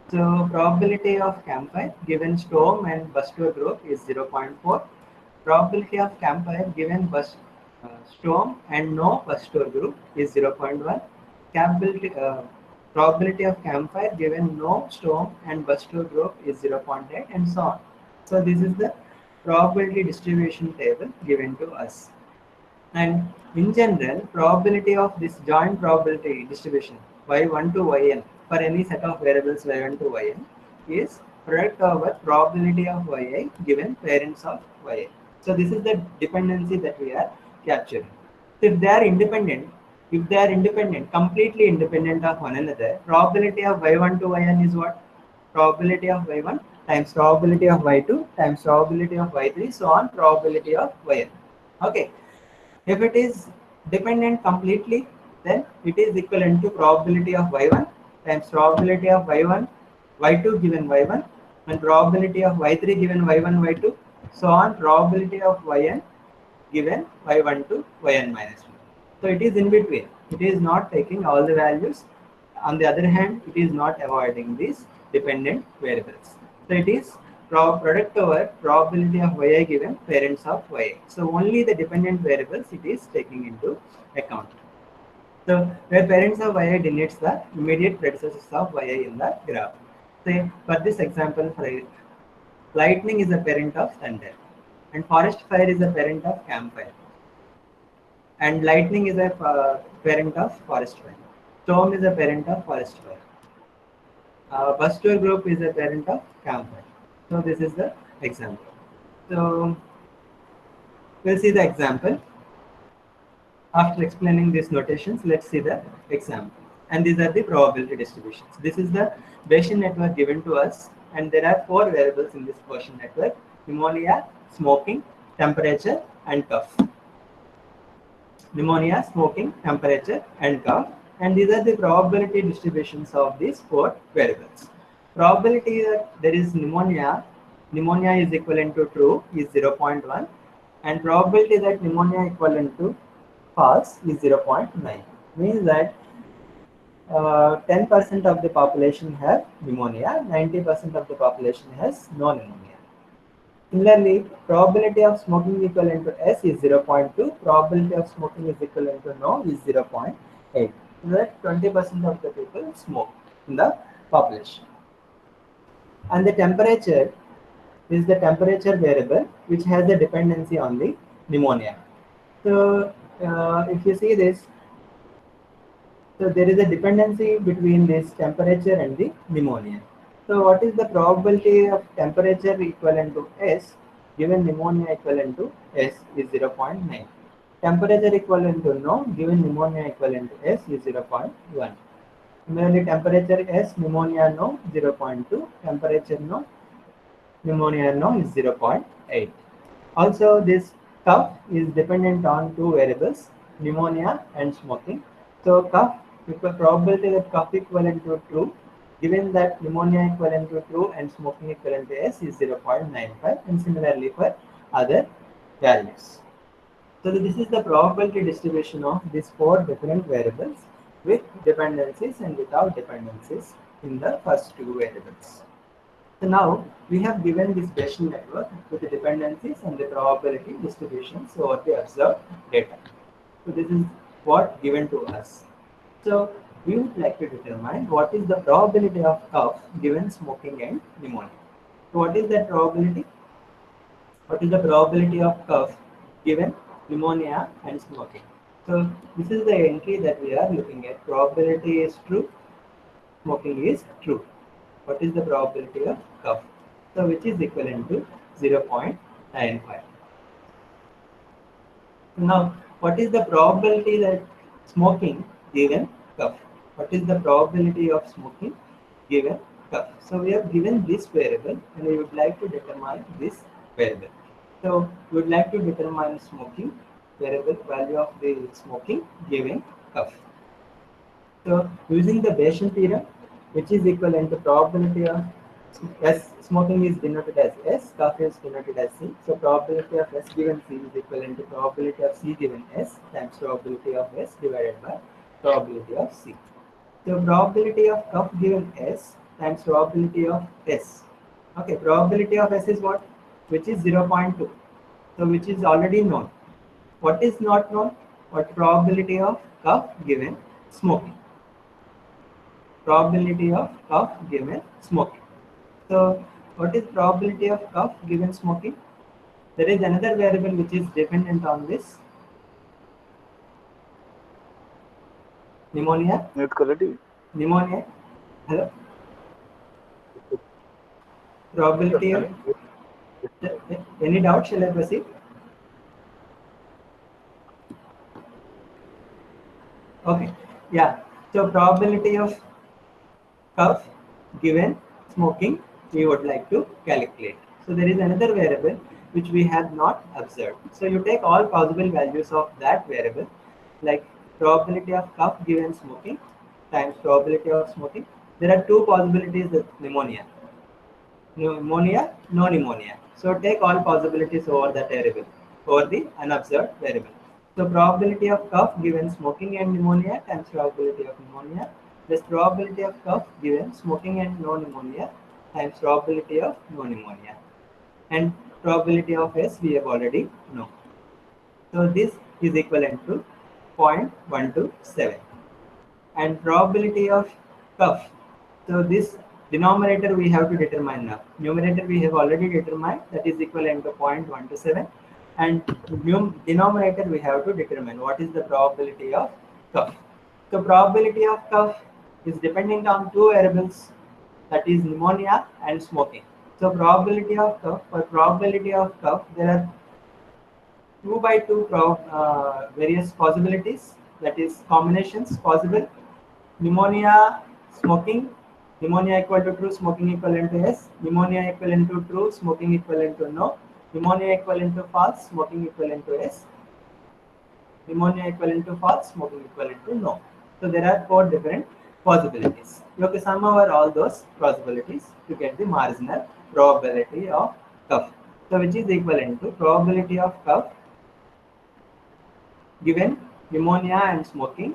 So probability of campfire given storm and bus tour group is 0.4. Probability of campfire given storm and no bus tour group is 0.1. Probability of campfire given no storm and bus tour group is 0.8, and so on. So this is the probability distribution table given to us. And in general, probability of this joint probability distribution y1 to yn for any set of variables y1 to yn is product over probability of yi given parents of yi. So this is the dependency that we are capturing. So if they are independent, completely independent of one another, probability of y1 to yn is what? Probability of y1 times probability of y2 times probability of y3, so on, probability of yn. Okay. If it is dependent completely, then it is equivalent to probability of y1 times probability of y1, y2 given y1, and probability of y3 given y1, y2, so on, probability of yn given y1 to yn minus 1. So it is in between. It is not taking all the values. On the other hand, it is not avoiding these dependent variables. So it is product over probability of yi given parents of yi. So only the dependent variables it is taking into account. So where parents of yi denotes the immediate predecessors of yi in the graph. Say for this example, lightning is a parent of thunder, and forest fire is a parent of campfire, and lightning is a parent of forest fire. Storm is a parent of forest fire. Bus tour group is a parent of campfire. So this is the example. So we'll see the example. After explaining these notations, let's see the example. And these are the probability distributions. This is the Bayesian network given to us, and there are 4 variables in this Bayesian network: pneumonia, smoking, temperature, and cough. Pneumonia, smoking, temperature, and cough. And these are the probability distributions of these 4 variables. Probability that there is pneumonia is equivalent to true is 0.1, and probability that pneumonia equivalent to false is 0.9. Means that 10% of the population have pneumonia, 90% of the population has no pneumonia. Similarly, probability of smoking equivalent to S is 0.2, probability of smoking is equivalent to no is 0.8. So that 20% of the people smoke in the population. And the temperature is the temperature variable which has a dependency on the pneumonia. So if you see this, so there is a dependency between this temperature and the pneumonia. So what is the probability of temperature equivalent to S given pneumonia equivalent to S is 0.9. Temperature equivalent to no given pneumonia equivalent to S is 0.1. Similarly, temperature S, pneumonia no 0.2, temperature no, pneumonia no is 0.8. Also, this cough is dependent on two variables, pneumonia and smoking. So, cough probability that cough equivalent to true, given that pneumonia equivalent to true and smoking equivalent to S is 0.95, and similarly for other values. So, this is the probability distribution of these four different variables with dependencies and without dependencies in the first two variables. So now we have given this Bayesian network with the dependencies and the probability distributions over the observed data. So this is what given to us. So we would like to determine what is the probability of cough given smoking and pneumonia. So what is that probability? What is the probability of cough given pneumonia and smoking? So this is the entry that we are looking at. Probability is true, smoking is true. What is the probability of cough? So which is equivalent to 0.95. Now, what is the probability that smoking given cough? What is the probability of smoking given cough? So we have given this variable and we would like to determine this variable. So we would like to determine smoking variable value of the smoking given cough. So using the Bayesian theorem, which is equivalent to probability of S, smoking is denoted as S, cough is denoted as C. So probability of S given C is equivalent to probability of C given S times probability of S divided by probability of C. So probability of cough given S times probability of S. Okay, probability of S is what? Which is 0.2. So which is already known. What is not known? What probability of cough given smoking? Probability of cough given smoking. So what is probability of cough given smoking? There is another variable which is dependent on this. Pneumonia. Net quality. Pneumonia. Hello. Probability of. Any doubt? Shall I proceed? Okay. Yeah. So probability of cough given smoking we would like to calculate. So there is another variable which we have not observed. So you take all possible values of that variable, like probability of cough given smoking times probability of smoking. There are two possibilities with pneumonia. Pneumonia, no pneumonia. So take all possibilities over that variable, over the unobserved variable. So probability of cough given smoking and pneumonia times probability of pneumonia plus probability of cough given smoking and no pneumonia times probability of no pneumonia. And probability of S we have already known. So this is equivalent to 0.127. And probability of cough. So this denominator we have to determine now. Numerator we have already determined, that is equivalent to 0.127. And denominator we have to determine what is the probability of cough. So probability of cough is dependent on two variables, that is pneumonia and smoking. So probability of cough, for probability of cough there are 2 by 2 various possibilities, that is combinations possible. Pneumonia, smoking, pneumonia equal to true, smoking equivalent to S, pneumonia equivalent to true, smoking equivalent to no, pneumonia equivalent to false, smoking equivalent to S, pneumonia equivalent to false, smoking equivalent to no. So there are 4 different possibilities. You have to sum over all those possibilities to get the marginal probability of cough. So which is equivalent to probability of cough given pneumonia and smoking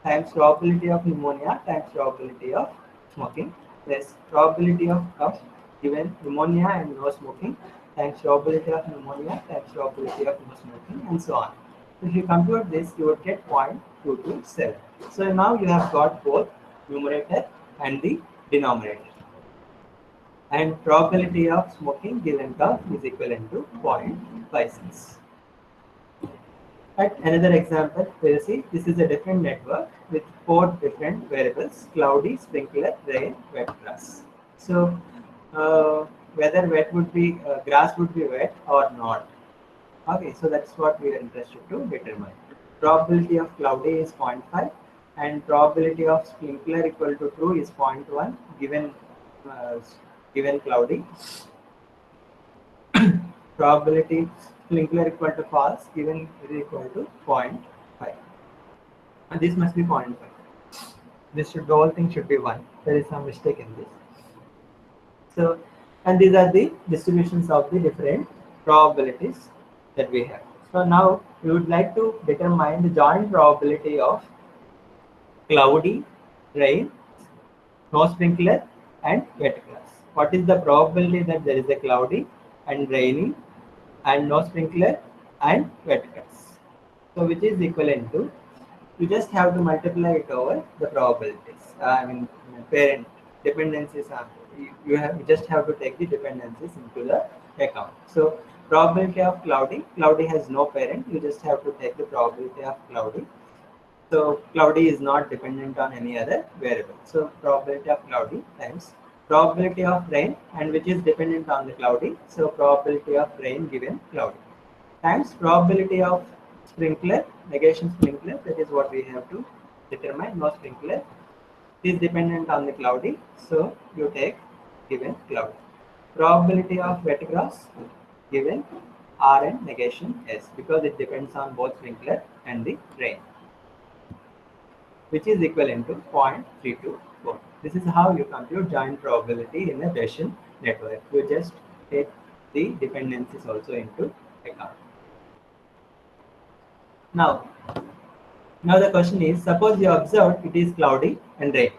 times probability of pneumonia times probability of smoking plus probability of cough given pneumonia and no smoking times probability of pneumonia times probability of no smoking, and so on. If you compute this, you would get 0.227. So now you have got both numerator and the denominator. And probability of smoking given cough is equivalent to 0.56. At another example, we will see this is a different network with 4 different variables: cloudy, sprinkler, rain, wet grass. So whether wet would be grass would be wet or not. Okay, so that's what we are interested to determine. Probability of cloudy is 0.5 and probability of sprinkler equal to true is 0.1 given uh, given cloudy. Probability sprinkler equal to false given is equal to 0.5. And this must be 0.5. The whole thing should be 1. There is some mistake in this. So, and these are the distributions of the different probabilities that we have. So now we would like to determine the joint probability of cloudy, rain, no sprinkler and wet grass. What is the probability that there is a cloudy and rainy and no sprinkler and wet grass? So which is equivalent to, you just have to multiply it over the probabilities. I mean parent dependencies are, you just have to take the dependencies into the account. So probability of cloudy has no parent, you just have to take the probability of cloudy. So cloudy is not dependent on any other variable. So probability of cloudy times probability of rain, and which is dependent on the cloudy. So probability of rain given cloudy times probability of sprinkler, negation sprinkler, that is what we have to determine. No sprinkler is dependent on the cloudy, so you take given cloudy. Probability of wet grass given R and negation S, because it depends on both sprinkler and the rain, which is equivalent to 0.324. This is how you compute joint probability in a Bayesian network. You just take the dependencies also into account. Now the question is, suppose you observed it is cloudy and rainy.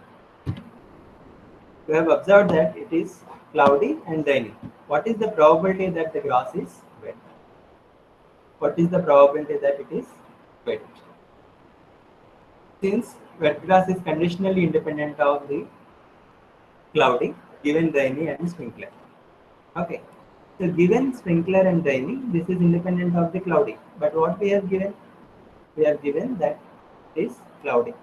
You have observed that it is cloudy and rainy. What is the probability that the grass is wet? What is the probability that it is wet? Since wet grass is conditionally independent of the cloudy, given rainy and sprinkler. Okay. So given sprinkler and rainy, this is independent of the cloudy. But what we have given? We have given that it is cloudy.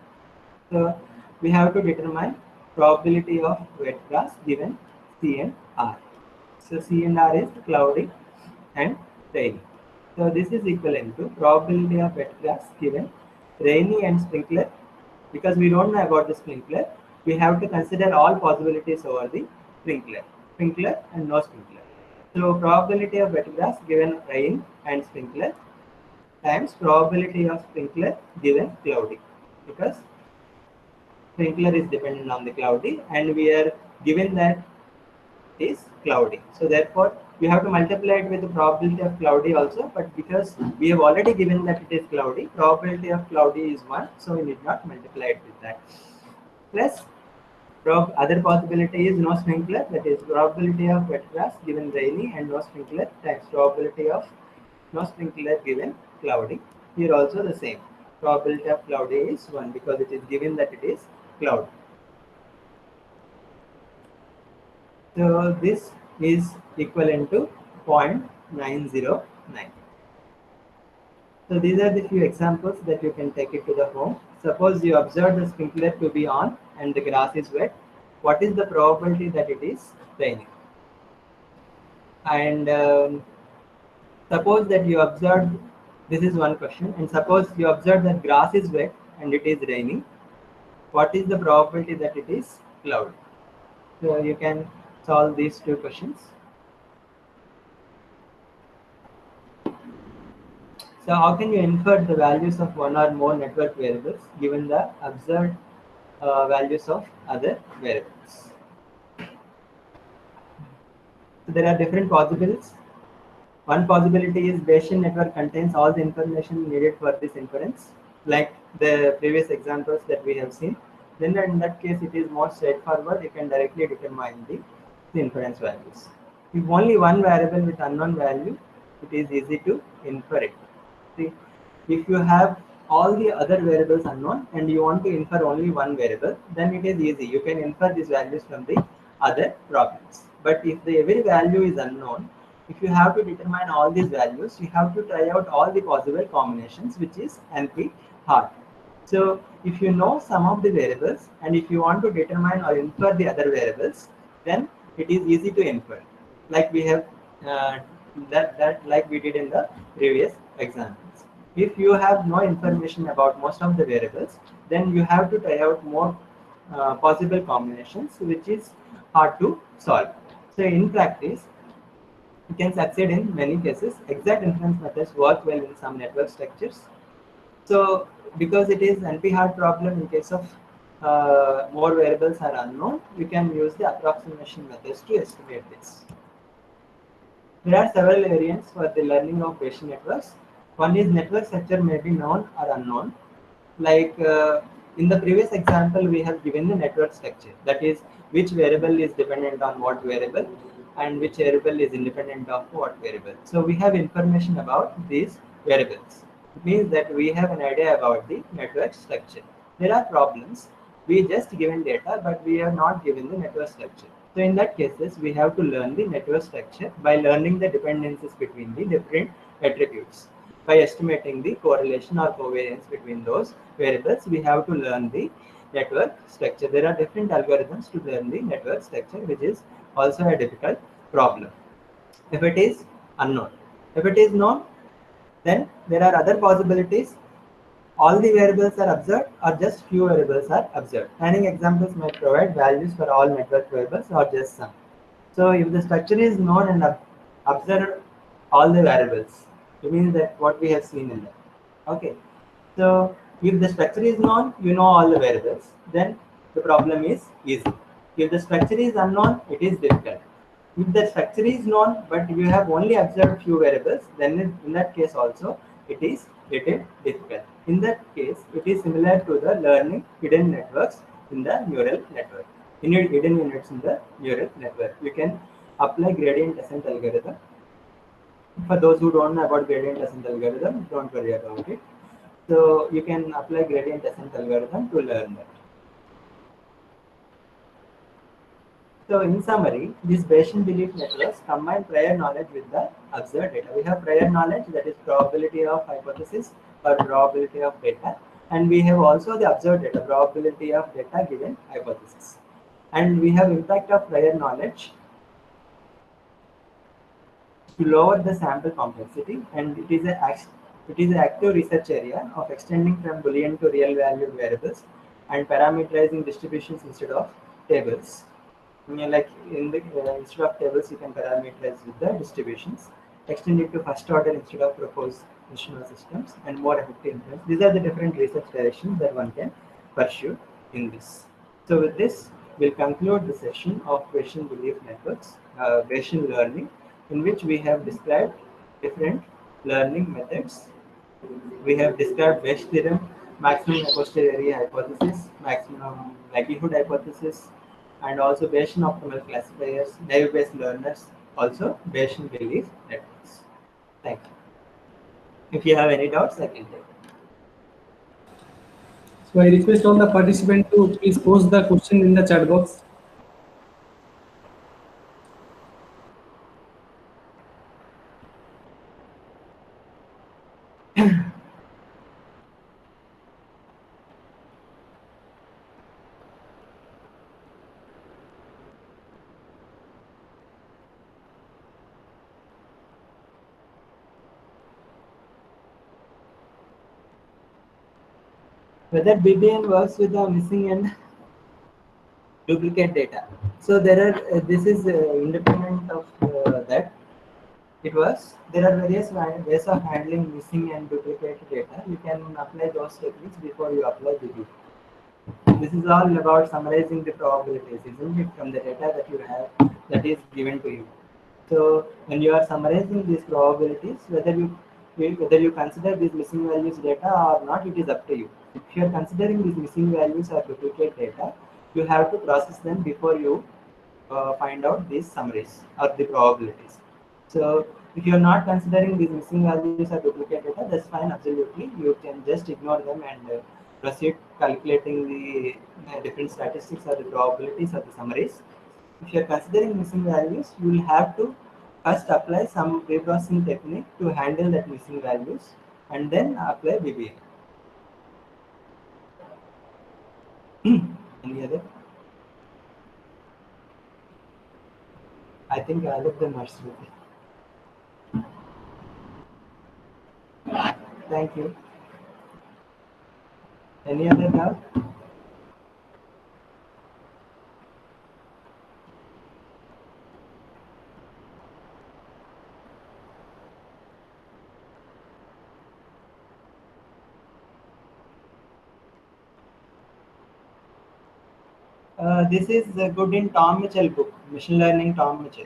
So we have to determine probability of wet grass given C and R. So C and R is cloudy and rainy. So this is equivalent to probability of wet grass given rainy and sprinkler. Because we don't know about the sprinkler, we have to consider all possibilities over the sprinkler and no sprinkler. So probability of wet grass given rain and sprinkler times probability of sprinkler given cloudy, because sprinkler is dependent on the cloudy and we are given that it is cloudy. So therefore we have to multiply it with the probability of cloudy also, but because we have already given that it is cloudy, probability of cloudy is 1, so we need not multiply it with that. Plus other possibility is no sprinkler, that is probability of wet grass given rainy and no sprinkler times probability of no sprinkler given cloudy. Here also the same. Probability of cloudy is 1 because it is given that it is cloudy. So this is equivalent to 0.909. So these are the few examples that you can take it to the home. Suppose you observe the sprinkler to be on and the grass is wet. What is the probability that it is raining? And suppose that you observed, this is one question, and suppose you observe that grass is wet and it is raining. What is the probability that it is cloudy? So you can solve these two questions. So how can you infer the values of one or more network variables given the observed values of other variables? So there are different possibilities. One possibility is Bayesian network contains all the information needed for this inference, like the previous examples that we have seen. Then in that case, it is more straightforward. You can directly determine the inference values. If only one variable with unknown value, it is easy to infer it. See, if you have all the other variables unknown and you want to infer only one variable, then it is easy. You can infer these values from the other problems. But if the every value is unknown, if you have to determine all these values, you have to try out all the possible combinations, which is NP hard. So if you know some of the variables and if you want to determine or infer the other variables, then it is easy to infer. Like we have uh, that like we did in the previous examples. If you have no information about most of the variables, then you have to try out more possible combinations, which is hard to solve. So in practice, you can succeed in many cases. Exact inference methods work well in some network structures. So because it is NP-hard problem, in case of more variables are unknown, you can use the approximation methods to estimate this. There are several variants for the learning of Bayesian networks. One is network structure may be known or unknown. Like in the previous example, we have given the network structure. That is, which variable is dependent on what variable and which variable is independent of what variable. So we have information about these variables. It means that we have an idea about the network structure. There are problems. We just given data, but we have not given the network structure. So in that cases, we have to learn the network structure by learning the dependencies between the different attributes. By estimating the correlation or covariance between those variables, we have to learn the network structure. There are different algorithms to learn the network structure, which is also a difficult problem if it is unknown. If it is known, then there are other possibilities. All the variables are observed or just few variables are observed. Training examples might provide values for all network variables or just some. So if the structure is known and observed all the variables, it means that what we have seen in that. Okay. So if the structure is known, you know all the variables, then the problem is easy. If the structure is unknown, it is difficult. If the structure is known, but you have only observed few variables, then in that case also it is little difficult. In that case, it is similar to the learning hidden networks in the neural network. You need hidden units in the neural network. You can apply gradient descent algorithm. For those who don't know about gradient descent algorithm, don't worry about it. So you can apply gradient descent algorithm to learn that. So in summary, these Bayesian belief networks combine prior knowledge with the observed data. We have prior knowledge, that is probability of hypothesis or probability of data, and we have also the observed data, probability of data given hypothesis. And we have impact of prior knowledge to lower the sample complexity, and it is an active research area of extending from Boolean to real valued variables and parameterizing distributions instead of tables. Like in the instead of tables, you can parameterize with the distributions, extend it to first order instead of propositional systems, and more effective inference. These are the different research directions that one can pursue in this. So with this, we'll conclude the session of Bayesian belief networks, Bayesian learning, in which we have described different learning methods. We have described Bayes' theorem, maximum a posteriori hypothesis, maximum likelihood hypothesis, and also Bayesian optimal classifiers, naive-based learners, also Bayesian belief networks. Thank you. If you have any doubts, I can take. So I request all the participants to please post the question in the chat box. Whether BBN works with the missing and duplicate data. So there are this is independent of that. It works. There are various ways of handling missing and duplicate data. You can apply those techniques before you apply BBN. This is all about summarizing the probabilities, isn't it, from the data that you have that is given to you. So when you are summarizing these probabilities, whether you consider these missing values data or not, it is up to you. If you are considering these missing values or duplicate data, you have to process them before you find out these summaries or the probabilities. So if you are not considering these missing values or duplicate data, that's fine, absolutely. You can just ignore them and proceed calculating the different statistics or the probabilities or the summaries. If you are considering missing values, you will have to first apply some preprocessing technique to handle that missing values and then apply BBA. Any other? I think all of them are Shruti. Thank you. Any other doubt? This is good in Tom Mitchell book, Machine Learning Tom Mitchell.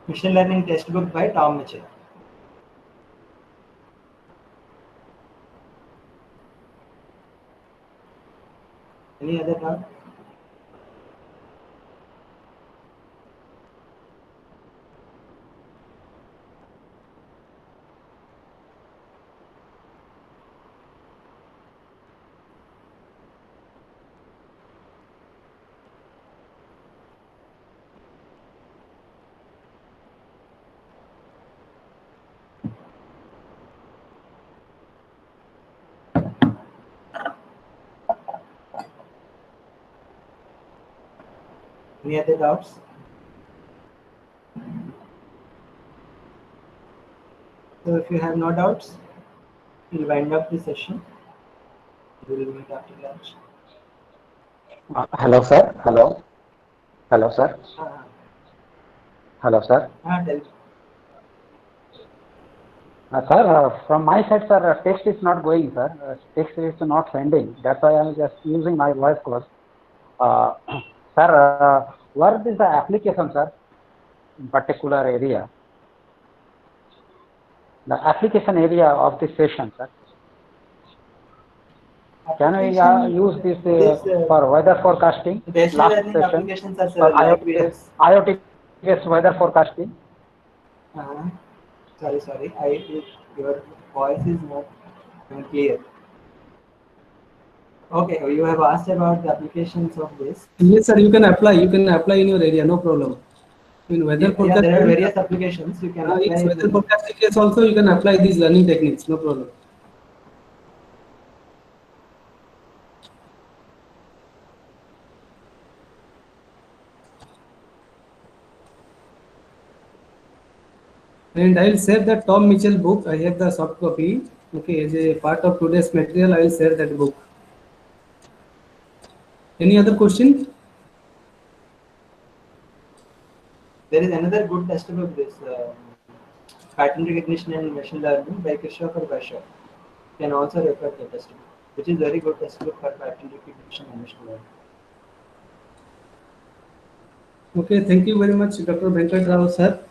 Machine Learning textbook by Tom Mitchell. Any other doubt? Any other doubts? So if you have no doubts, we'll wind up the session. We will meet after lunch. Hello, sir. Hello. Hello, sir. Hello, sir. Tell me. Sir, from my side, sir, text is not going, sir. Text is not sending. That's why I'm just using my voice close. Sir, what is the application, sir, in particular area? The application area of this session, sir. Can we use this for weather forecasting? Machine Last learning session applications are for like we have. IoT-based weather forecasting. Sorry. Your voice is not clear. Okay, you have asked about the applications of this. Yes, sir. You can apply. You can apply in your area. No problem. In weather Yeah, forecasting, there are various applications you can apply. yes, weather forecasting case also you can apply these learning techniques. No problem. And I will share the Tom Mitchell book. I have the soft copy. Okay, as a part of today's material, I will share that book. Any other question? There is another good textbook, this pattern recognition and machine learning by Christopher Basher. You can also refer to the textbook, which is very good textbook for pattern recognition and machine learning. Okay, thank you very much, Dr. Venkat Rao, sir.